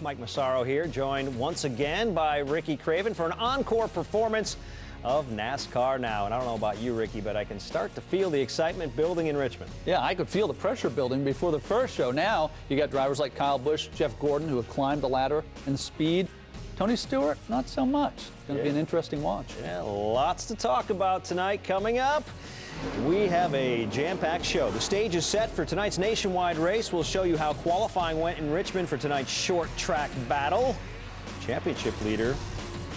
Mike Mossaro here, joined once again by Ricky Craven for an encore performance of NASCAR Now. And I don't know about you, Ricky, but I can start to feel the excitement building in Richmond. Yeah, I could feel the pressure building before the first show. Now you got drivers like Kyle Busch, Jeff Gordon, who have climbed the ladder in speed. Tony Stewart, not so much. It's going to be an interesting watch. Yeah, lots to talk about tonight. Coming up, we have a jam-packed show. The stage is set for tonight's nationwide race. We'll show you how qualifying went in Richmond for tonight's short track battle. Championship leader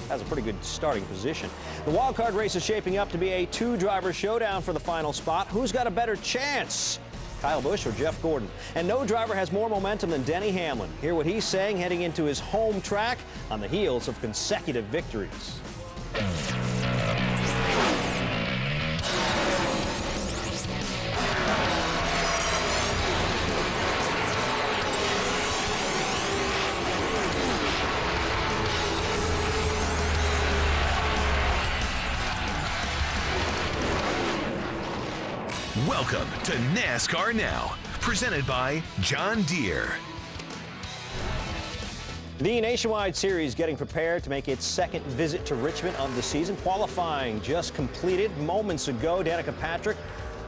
has a pretty good starting position. The wild card race is shaping up to be a two-driver showdown for the final spot. Who's got a better chance? Kyle Busch or Jeff Gordon? And no driver has more momentum than Denny Hamlin. Hear what he's saying heading into his home track on the heels of consecutive victories. Welcome to NASCAR Now, presented by John Deere. The Nationwide Series getting prepared to make its second visit to Richmond of the season. Qualifying just completed moments ago. Danica Patrick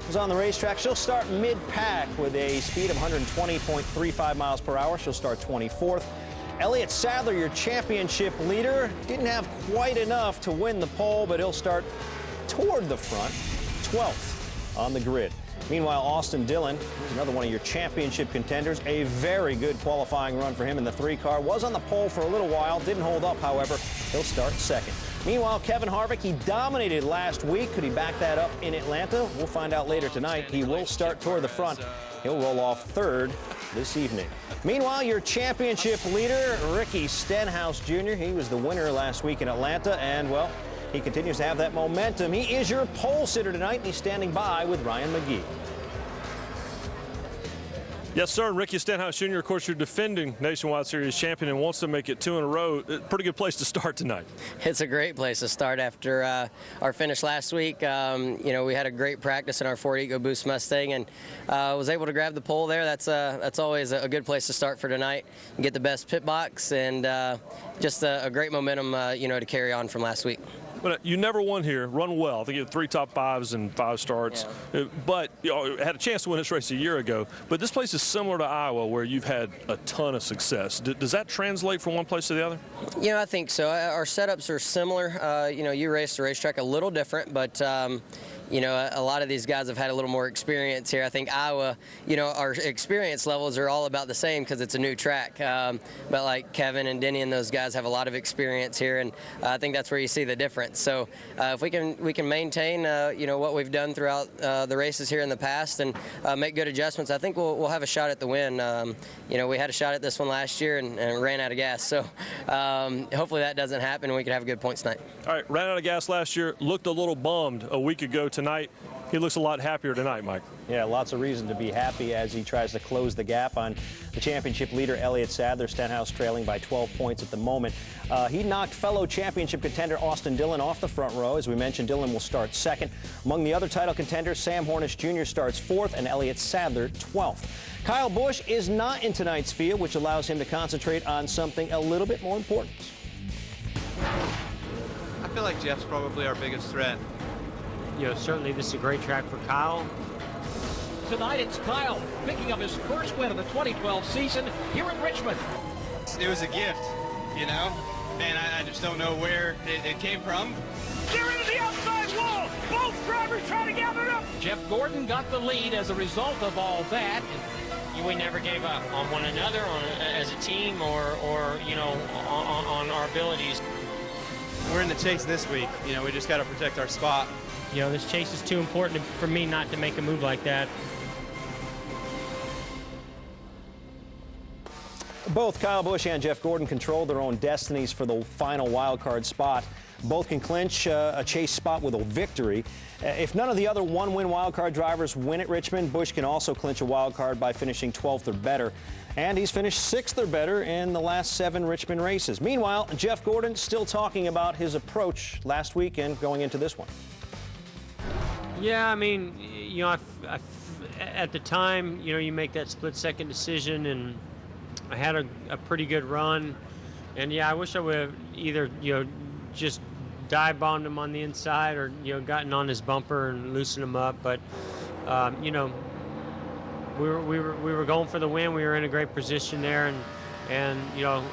was on the racetrack. She'll start mid-pack with a speed of 120.35 miles per hour. She'll start 24th. Elliott Sadler, your championship leader, didn't have quite enough to win the pole, but he'll start toward the front, 12th on the grid. Meanwhile, Austin Dillon, who's another one of your championship contenders, a very good qualifying run for him in the 3-car. Was on the pole for a little while, didn't hold up, however. He'll start second. Meanwhile, Kevin Harvick, he dominated last week. Could he back that up in Atlanta? We'll find out later tonight. He will start toward the front. He'll roll off third this evening. Meanwhile, your championship leader, Ricky Stenhouse Jr., he was the winner last week in Atlanta, and, well, he continues to have that momentum. He is your pole sitter tonight, and he's standing by with Ryan McGee. Yes, sir. And Ricky Stenhouse Jr., of course, your defending Nationwide Series champion and wants to make it 2 in a row. Pretty good place to start tonight. It's a great place to start after our finish last week. We had a great practice in our Ford EcoBoost Mustang and was able to grab the pole there. That's always a good place to start for tonight. Get the best pit box and just a great momentum, to carry on from last week. But you never won here, run well. I think you had 3 top 5s and 5 starts. Yeah. But you had a chance to win this race a year ago. But this place is similar to Iowa where you've had a ton of success. Does that translate from one place to the other? I think so. Our setups are similar. You race the racetrack a little different, but a lot of these guys have had a little more experience here. I think Iowa, our experience levels are all about the same because it's a new track. But like Kevin and Denny and those guys have a lot of experience here, and I think that's where you see the difference. So if we can maintain, what we've done throughout the races here in the past and make good adjustments, I think we'll have a shot at the win. We had a shot at this one last year and ran out of gas. So hopefully that doesn't happen and we can have good points tonight. All right, ran out of gas last year, looked a little bummed a week ago tonight. He looks a lot happier tonight, Mike. Yeah, lots of reason to be happy as he tries to close the gap on the championship leader, Elliott Sadler. Stenhouse trailing by 12 points at the moment. He knocked fellow championship contender Austin Dillon off the front row. As we mentioned, Dillon will start second. Among the other title contenders, Sam Hornish Jr. starts 4th and Elliott Sadler 12th. Kyle Busch is not in tonight's field, which allows him to concentrate on something a little bit more important. I feel like Jeff's probably our biggest threat. Certainly this is a great track for Kyle. Tonight it's Kyle picking up his first win of the 2012 season here in Richmond. It was a gift, and I just don't know where it came from. There is the outside wall. Both drivers trying to gather it up. Jeff Gordon got the lead as a result of all that. We never gave up on one another, as a team, or on our abilities. We're in the chase this week. We just got to protect our spot. This chase is too important for me not to make a move like that. Both Kyle Busch and Jeff Gordon control their own destinies for the final wild card spot. Both can clinch a chase spot with a victory. If none of the other one-win wild card drivers win at Richmond, Busch can also clinch a wild card by finishing 12th or better. And he's finished 6th or better in the last 7 Richmond races. Meanwhile, Jeff Gordon still talking about his approach last week and going into this one. Yeah, I mean, at the time, you make that split-second decision, and I had a pretty good run, and yeah, I wish I would have either just dive bombed him on the inside or gotten on his bumper and loosened him up. But we were going for the win. We were in a great position there, and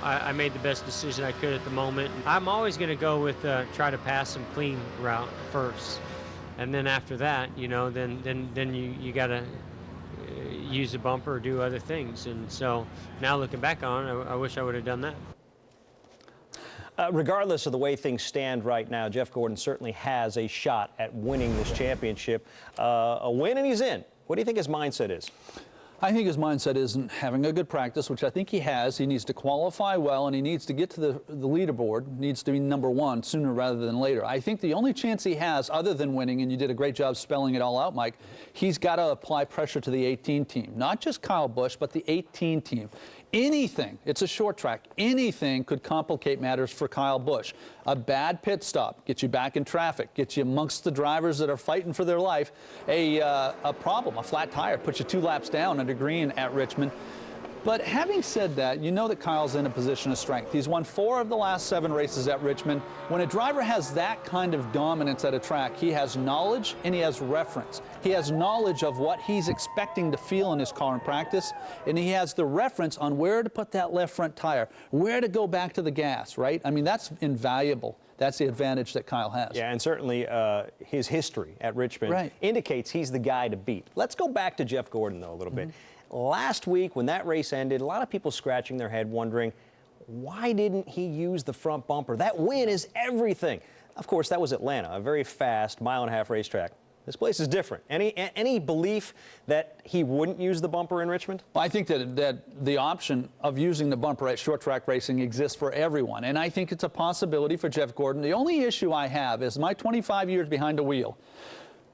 I made the best decision I could at the moment. I'm always going to go with try to pass him clean route first, and then after that, then you got to use the bumper or do other things. And so now looking back on it, I wish I would have done that. Regardless of the way things stand right now, Jeff Gordon certainly has a shot at winning this championship. A win and he's in. What do you think his mindset is? I think his mindset isn't having a good practice, which I think he has. He needs to qualify well, and he needs to get to the leaderboard, needs to be #1 sooner rather than later. I think the only chance he has, other than winning, and you did a great job spelling it all out, Mike, he's got to apply pressure to the 18 team. Not just Kyle Busch, but the 18 team. Anything, it's a short track, anything could complicate matters for Kyle Busch. A bad pit stop gets you back in traffic, gets you amongst the drivers that are fighting for their life. A problem, a flat tire, puts you 2 laps down under green at Richmond. But having said that, you know that Kyle's in a position of strength. He's won 4 of the last 7 races at Richmond. When a driver has that kind of dominance at a track, he has knowledge and he has reference. He has knowledge of what he's expecting to feel in his car in practice, and he has the reference on where to put that left front tire, where to go back to the gas, right? I mean, that's invaluable. That's the advantage that Kyle has. Yeah, and certainly his history at Richmond indicates he's the guy to beat. Let's go back to Jeff Gordon, though, a little bit. Last week, when that race ended, a lot of people scratching their head wondering, why didn't he use the front bumper? That win is everything. Of course, that was Atlanta, a very fast mile-and-a-half racetrack. This place is different. Any belief that he wouldn't use the bumper in Richmond? Well, I think that the option of using the bumper at short track racing exists for everyone, and I think it's a possibility for Jeff Gordon. The only issue I have is my 25 years behind the wheel.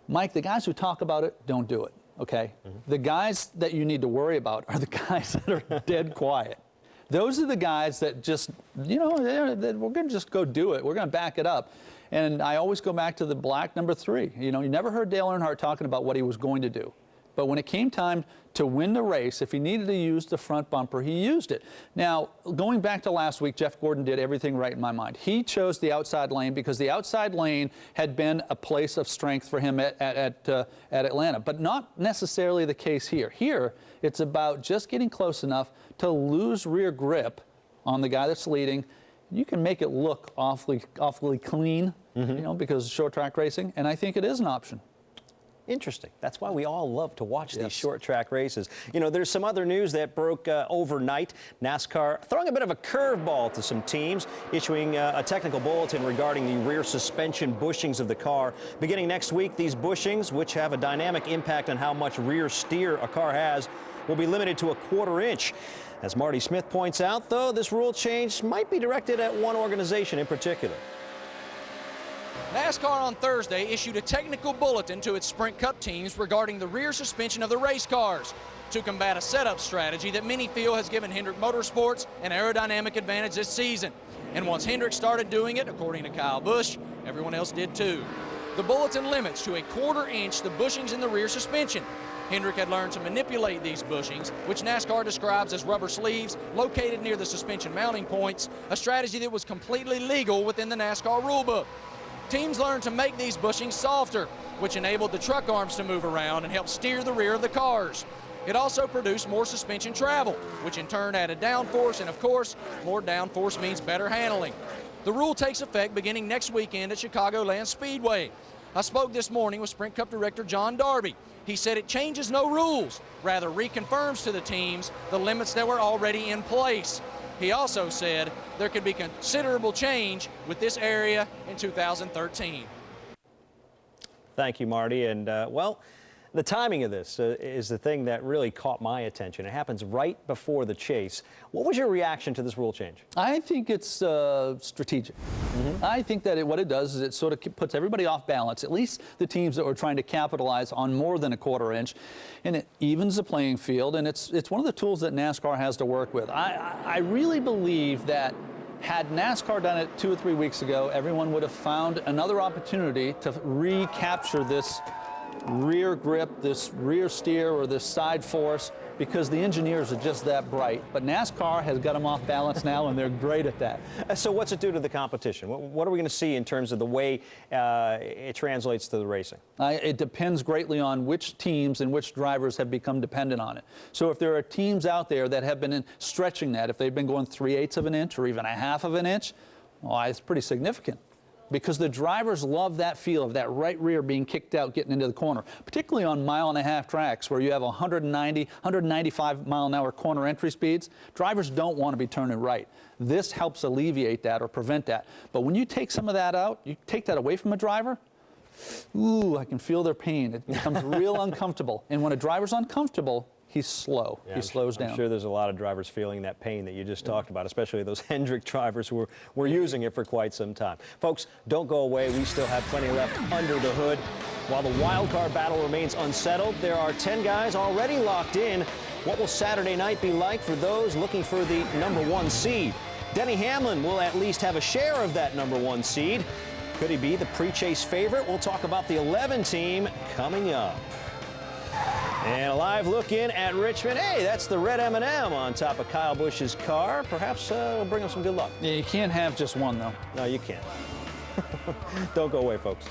Mike, the guys who talk about it don't do it. Okay? The guys that you need to worry about are the guys that are dead quiet. Those are the guys that just, we're going to just go do it. We're going to back it up. And I always go back to the black #3. You never heard Dale Earnhardt talking about what he was going to do. But when it came time to win the race, if he needed to use the front bumper, he used it. Now, going back to last week, Jeff Gordon did everything right in my mind. He chose the outside lane because the outside lane had been a place of strength for him at Atlanta, but not necessarily the case here. Here, it's about just getting close enough to lose rear grip on the guy that's leading. You can make it look awfully clean, because of short track racing, and I think it is an option. Interesting. That's why we all love to watch these short track races. There's some other news that broke overnight. NASCAR throwing a bit of a curveball to some teams, issuing a technical bulletin regarding the rear suspension bushings of the car. Beginning next week, these bushings, which have a dynamic impact on how much rear steer a car has, will be limited to 1/4 inch. As Marty Smith points out, though, this rule change might be directed at one organization in particular. NASCAR on Thursday issued a technical bulletin to its Sprint Cup teams regarding the rear suspension of the race cars to combat a setup strategy that many feel has given Hendrick Motorsports an aerodynamic advantage this season. And once Hendrick started doing it, according to Kyle Busch, everyone else did too. The bulletin limits to 1/4 inch the bushings in the rear suspension. Hendrick had learned to manipulate these bushings, which NASCAR describes as rubber sleeves located near the suspension mounting points, a strategy that was completely legal within the NASCAR rulebook. Teams learned to make these bushings softer, which enabled the truck arms to move around and help steer the rear of the cars. It also produced more suspension travel, which in turn added downforce, and of course, more downforce means better handling. The rule takes effect beginning next weekend at Chicagoland Speedway. I spoke this morning with Sprint Cup Director John Darby. He said it changes no rules, rather reconfirms to the teams the limits that were already in place. He also said there could be considerable change with this area in 2013. Thank you, Marty. And, well, the timing of this is the thing that really caught my attention. It happens right before the chase. What was your reaction to this rule change? I think it's strategic. I think that what it does is it sort of puts everybody off balance, at least the teams that were trying to capitalize on more than 1/4 inch, and it evens the playing field, and it's one of the tools that NASCAR has to work with. I really believe that had NASCAR done it 2 or 3 weeks ago, everyone would have found another opportunity to recapture this rear grip, this rear steer, or this side force, because the engineers are just that bright. But NASCAR has got them off balance now, and they're great at that. So what's it do to the competition? What are we going to see in terms of the way it translates to the racing? It depends greatly on which teams and which drivers have become dependent on it. So if there are teams out there that have been stretching that, if they've been going 3/8 of an inch or even 1/2 of an inch, well, it's pretty significant. Because the drivers love that feel of that right rear being kicked out, getting into the corner, particularly on 1.5-mile tracks where you have 190, 195-mile-an-hour corner entry speeds. Drivers don't want to be turning right. This helps alleviate that or prevent that. But when you take some of that out, you take that away from a driver, ooh, I can feel their pain. It becomes real uncomfortable. And when a driver's uncomfortable, he's slow. He slows down. I'm sure there's a lot of drivers feeling that pain that you just talked about, especially those Hendrick drivers who were using it for quite some time. Folks, don't go away. We still have plenty left under the hood. While the wild card battle remains unsettled, there are 10 guys already locked in. What will Saturday night be like for those looking for the #1 seed? Denny Hamlin will at least have a share of that #1 seed. Could he be the pre-chase favorite? We'll talk about the 11 team coming up. And a live look in at Richmond. Hey, that's the red M&M on top of Kyle Busch's car. Perhaps we'll bring him some good luck. Yeah, you can't have just one, though. No, you can't. Don't go away, folks.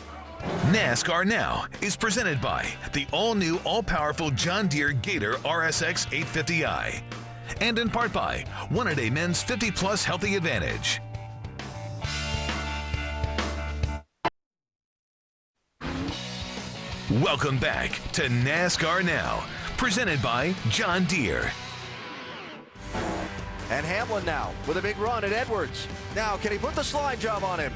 NASCAR Now is presented by the all-new, all-powerful John Deere Gator RSX 850i. And in part by One-A-Day Men's 50-plus Healthy Advantage. Welcome back to NASCAR Now, presented by John Deere. And Hamlin now with a big run at Edwards. Now, can he put the slide job on him?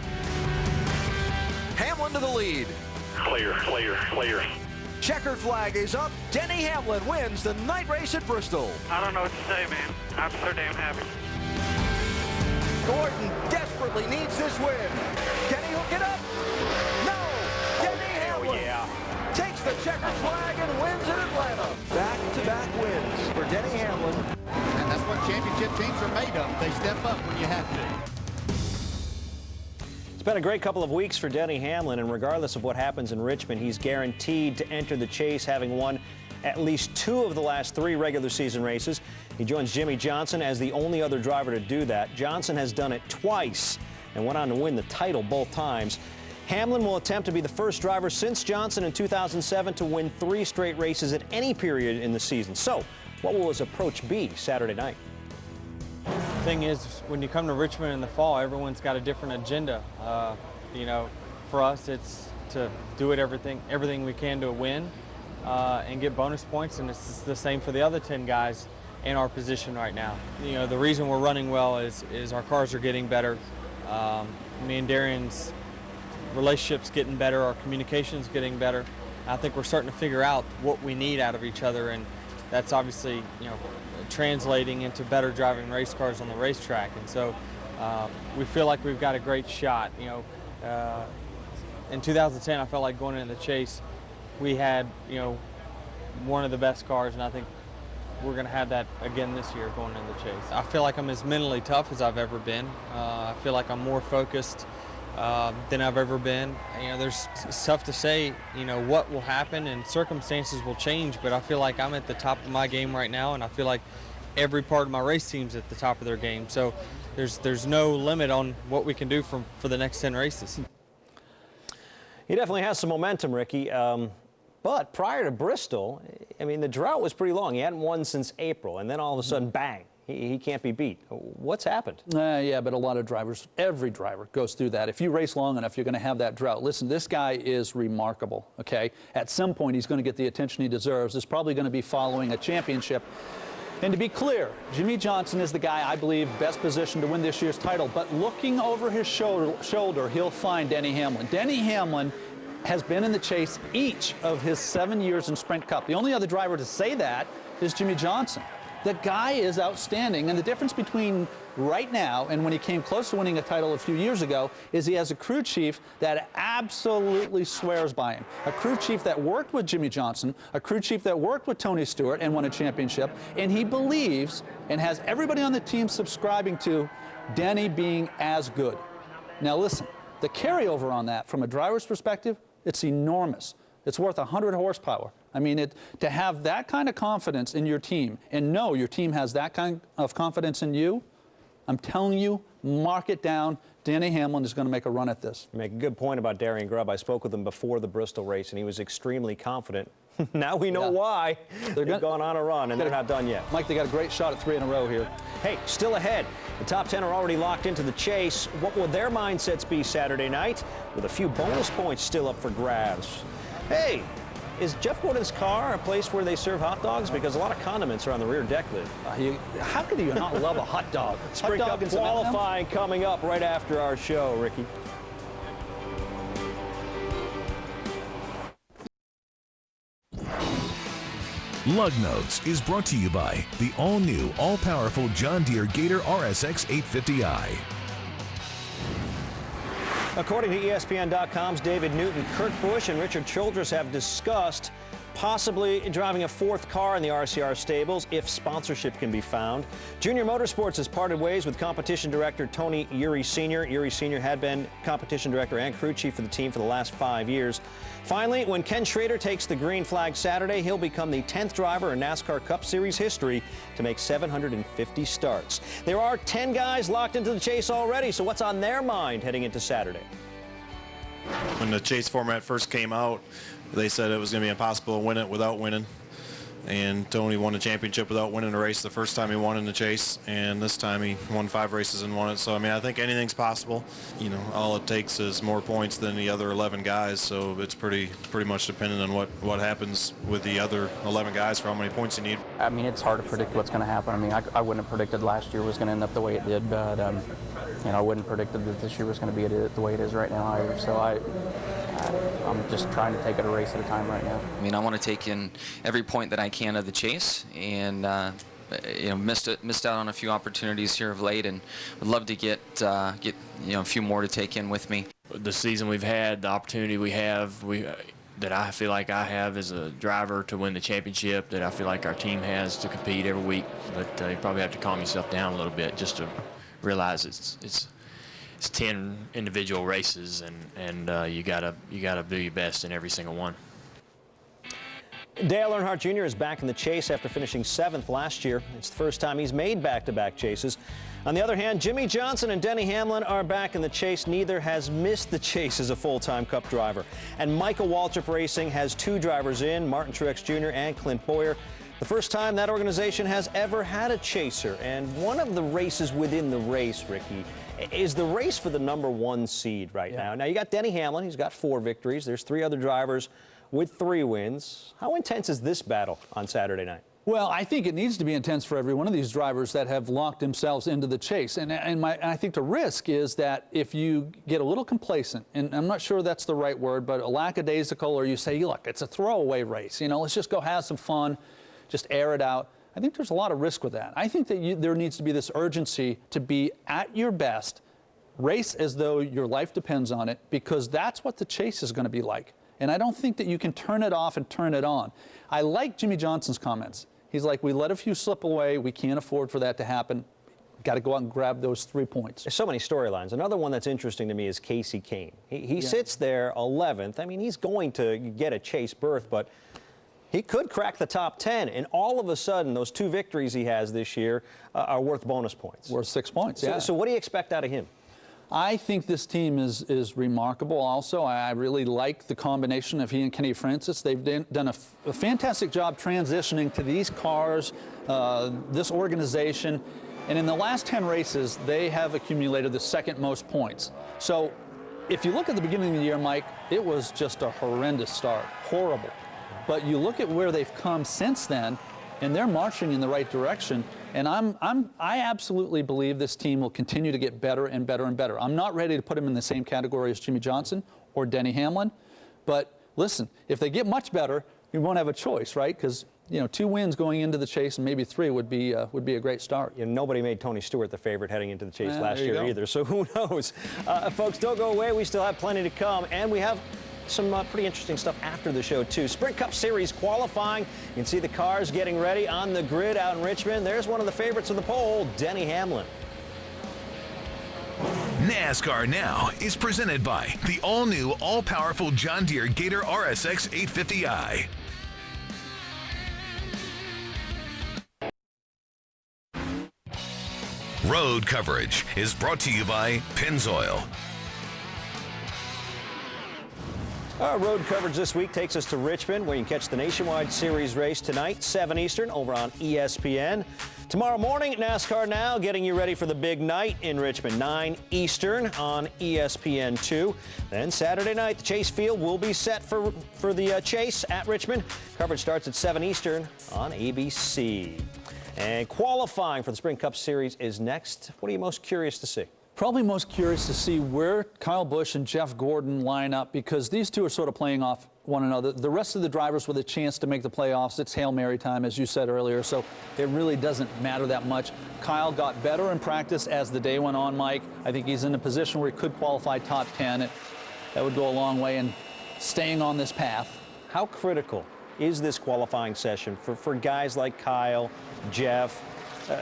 Hamlin to the lead. Clear, clear, clear. Checkered flag is up. Denny Hamlin wins the night race at Bristol. I don't know what to say, man. I'm so damn happy. Gordon desperately needs this win. Can he hook it up? No! Denny Hamlin takes the checkered flag and wins in Atlanta. Back-to-back wins for Denny Hamlin. And that's what championship teams are made of. They step up when you have to. It's been a great couple of weeks for Denny Hamlin, and regardless of what happens in Richmond, he's guaranteed to enter the chase, having won at least 2 of the last 3 regular season races. He joins Jimmy Johnson as the only other driver to do that. Johnson has done it twice and went on to win the title both times. Hamlin will attempt to be the first driver since Johnson in 2007 to win 3 straight races at any period in the season. So, what will his approach be Saturday night? The thing is, when you come to Richmond in the fall, everyone's got a different agenda. You know, for us, it's to do everything we can to win and get bonus points, and it's the same for the other 10 guys in our position right now. You know, the reason we're running well is our cars are getting better. Me and Darian's relationship's getting better, our communication's getting better. I think we're starting to figure out what we need out of each other, and that's obviously, you know, translating into better driving race cars on the racetrack. And so we feel like we've got a great shot. You know, in 2010, I felt like going into the chase, we had, you know, one of the best cars, and I think we're going to have that again this year going into the chase. I feel like I'm as mentally tough as I've ever been. I feel like I'm more focused than I've ever been. You know, it's tough to say, you know, what will happen, and circumstances will change, but I feel like I'm at the top of my game right now, and I feel like every part of my race team's at the top of their game. So there's no limit on what we can do for the next 10 races. He definitely has some momentum, Ricky. But prior to Bristol, I mean, the drought was pretty long. He hadn't won since April, and then all of a sudden, bang, he can't be beat. What's happened? Yeah, but a lot of drivers, every driver goes through that. If you race long enough, you're going to have that drought. Listen, this guy is remarkable, okay? At some point, he's going to get the attention he deserves. It's probably going to be following a championship. And to be clear, Jimmy Johnson is the guy, I believe, best positioned to win this year's title. But looking over his shoulder, he'll find Denny Hamlin. Denny Hamlin has been in the chase each of his 7 years in Sprint Cup. The only other driver to say that is Jimmy Johnson. The guy is outstanding, and the difference between right now and when he came close to winning a title a few years ago is he has a crew chief that absolutely swears by him. A crew chief that worked with Jimmy Johnson, a crew chief that worked with Tony Stewart and won a championship, and he believes and has everybody on the team subscribing to Denny being as good. Now listen, the carryover on that from a driver's perspective, it's enormous. It's worth 100 horsepower. I mean, to have that kind of confidence in your team and know your team has that kind of confidence in you, I'm telling you, mark it down. Denny Hamlin is going to make a run at this. You make a good point about Darian Grubb. I spoke with him before the Bristol race, and he was extremely confident. Now we know why. They've gone on a run, and they're not done yet. Mike, they got a great shot at 3 in a row here. Hey, still ahead. The top 10 are already locked into the chase. What will their mindsets be Saturday night, with a few bonus points still up for grabs? Hey, is Jeff Gordon's car a place where they serve hot dogs? Because a lot of condiments are on the rear deck lid. How could you not love a hot dog? Sprint Cup qualifying coming up right after our show, Ricky. Lug Notes is brought to you by the all-new, all-powerful John Deere Gator RSX 850i. According to ESPN.com's David Newton, Kurt Busch and Richard Childress have discussed possibly driving a fourth car in the RCR stables if sponsorship can be found. Junior Motorsports has parted ways with competition director Tony Uri Sr. Uri Sr. had been competition director and crew chief for the team for the last 5 years. Finally, when Ken Schrader takes the green flag Saturday, he'll become the 10th driver in NASCAR Cup Series history to make 750 starts. There are 10 guys locked into the chase already, so what's on their mind heading into Saturday? When the chase format first came out, they said it was going to be impossible to win it without winning. And Tony won the championship without winning a race the first time he won in the chase, and this time he won 5 races and won it. So I mean, I think anything's possible. You know, all it takes is more points than the other 11 guys. So it's pretty much dependent on what happens with the other 11 guys for how many points you need. I mean, it's hard to predict what's going to happen. I mean, I wouldn't have predicted last year was going to end up the way it did, but you know, I wouldn't have predicted that this year was going to be the way it is right now either. So I'm just trying to take it a race at a time right now. I mean, I want to take in every point that I can of the chase, and you know, missed out on a few opportunities here of late, and would love to get you know, a few more to take in with me. The season we've had, the opportunity we have, that I feel like I have as a driver to win the championship, that I feel like our team has to compete every week. But you probably have to calm yourself down a little bit just to realize it's 10 individual races, and you gotta do your best in every single one. Dale Earnhardt Jr. is back in the chase after finishing 7th last year. It's the first time he's made back-to-back chases. On the other hand, Jimmy Johnson and Denny Hamlin are back in the chase. Neither has missed the chase as a full-time Cup driver. And Michael Waltrip Racing has 2 drivers in, Martin Truex Jr. and Clint Bowyer. The first time that organization has ever had a chaser. And one of the races within the race, Ricky, is the race for the #1 seed right now. Now, you got Denny Hamlin. He's got 4 victories. There's 3 other drivers with 3 wins. How intense is this battle on Saturday night? Well, I think it needs to be intense for every one of these drivers that have locked themselves into the chase. And I think the risk is that if you get a little complacent, and I'm not sure that's the right word, but a lackadaisical, or you say, look, it's a throwaway race. You know, let's just go have some fun, just air it out. I think there's a lot of risk with that. I think that there needs to be this urgency to be at your best, race as though your life depends on it, because that's what the chase is going to be like. And I don't think that you can turn it off and turn it on. I like Jimmy Johnson's comments. He's like, we let a few slip away. We can't afford for that to happen. Got to go out and grab those 3 points. There's so many storylines. Another one that's interesting to me is Casey Kane. He sits there 11th. I mean, he's going to get a chase berth, but he could crack the top 10. And all of a sudden, those 2 victories he has this year are worth bonus points. Worth 6 points, yeah. So what do you expect out of him? I think this team is remarkable also. I really like the combination of he and Kenny Francis. They've done a fantastic job transitioning to these cars, this organization. And in the last 10 races, they have accumulated the 2nd most points. So if you look at the beginning of the year, Mike, it was just a horrendous start, horrible. But you look at where they've come since then, and they're marching in the right direction. And I absolutely believe this team will continue to get better and better and better. I'm not ready to put them in the same category as Jimmy Johnson or Denny Hamlin. But listen, if they get much better, you won't have a choice, right? Because, you know, 2 wins going into the chase and maybe 3 would be a great start. You know, nobody made Tony Stewart the favorite heading into the chase last year either. So who knows? Folks, don't go away. We still have plenty to come. And we have some pretty interesting stuff after the show, too. Sprint Cup Series qualifying. You can see the cars getting ready on the grid out in Richmond. There's one of the favorites of the poll, Denny Hamlin. NASCAR Now is presented by the all-new, all-powerful John Deere Gator RSX 850i. Road coverage is brought to you by Pennzoil. Our road coverage this week takes us to Richmond, where you can catch the Nationwide Series race tonight, 7 Eastern, over on ESPN. Tomorrow morning at NASCAR Now, getting you ready for the big night in Richmond, 9 Eastern on ESPN2. Then Saturday night, the Chase Field will be set for the Chase at Richmond. Coverage starts at 7 Eastern on ABC. And qualifying for the Sprint Cup Series is next. What are you most curious to see? Probably most curious to see where Kyle Busch and Jeff Gordon line up, because these two are sort of playing off one another. The rest of the drivers with a chance to make the playoffs, it's Hail Mary time, as you said earlier, so it really doesn't matter that much. Kyle got better in practice as the day went on, Mike. I think he's in a position where he could qualify top 10. That would go a long way in staying on this path. How critical is this qualifying session for guys like Kyle, Jeff,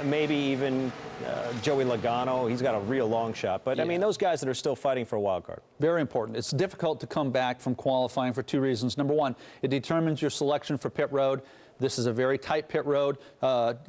maybe even Joey Logano? He's got a real long shot. But, yeah. I mean, those guys that are still fighting for a wild card. Very important. It's difficult to come back from qualifying for two reasons. Number one, it determines your selection for pit road. This is a very tight pit road.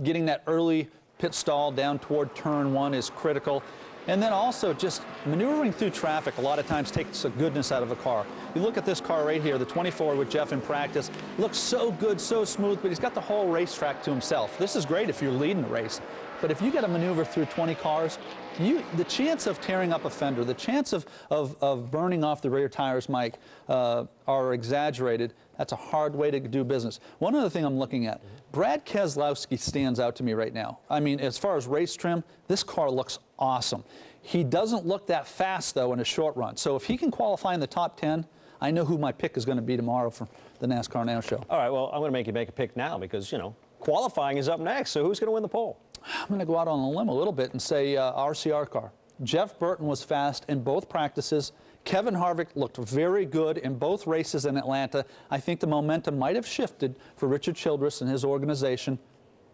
Getting that early pit stall down toward turn 1 is critical. And then also just maneuvering through traffic a lot of times takes the goodness out of a car. You look at this car right here, the 24 with Jeff in practice. Looks so good, so smooth, but he's got the whole racetrack to himself. This is great if you're leading the race. But if you got to maneuver through 20 cars, the chance of tearing up a fender, the chance of burning off the rear tires, Mike, are exaggerated. That's a hard way to do business. One other thing I'm looking at, Brad Keselowski stands out to me right now. I mean, as far as race trim, this car looks awesome. He doesn't look that fast, though, in a short run. So if he can qualify in the top 10, I know who my pick is going to be tomorrow for the NASCAR Now show. All right, well, I'm going to make you make a pick now because, you know, qualifying is up next. So who's going to win the pole? I'm going to go out on a limb a little bit and say RCR car. Jeff Burton was fast in both practices. Kevin Harvick looked very good in both races in Atlanta. I think the momentum might have shifted for Richard Childress and his organization.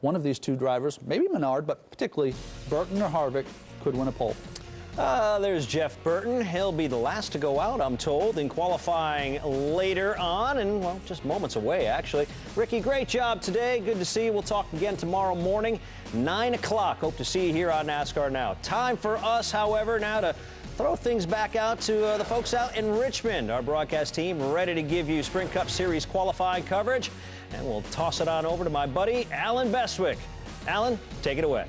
One of these two drivers, maybe Menard, but particularly Burton or Harvick, could win a pole. There's Jeff Burton. He'll be the last to go out, I'm told, in qualifying later on, and, well, just moments away, actually. Ricky, great job today. Good to see you. We'll talk again tomorrow morning, 9 o'clock. Hope to see you here on NASCAR Now. Time for us, however, now to throw things back out to the folks out in Richmond. Our broadcast team ready to give you Sprint Cup Series qualifying coverage, and we'll toss it on over to my buddy, Alan Bestwick. Alan, take it away.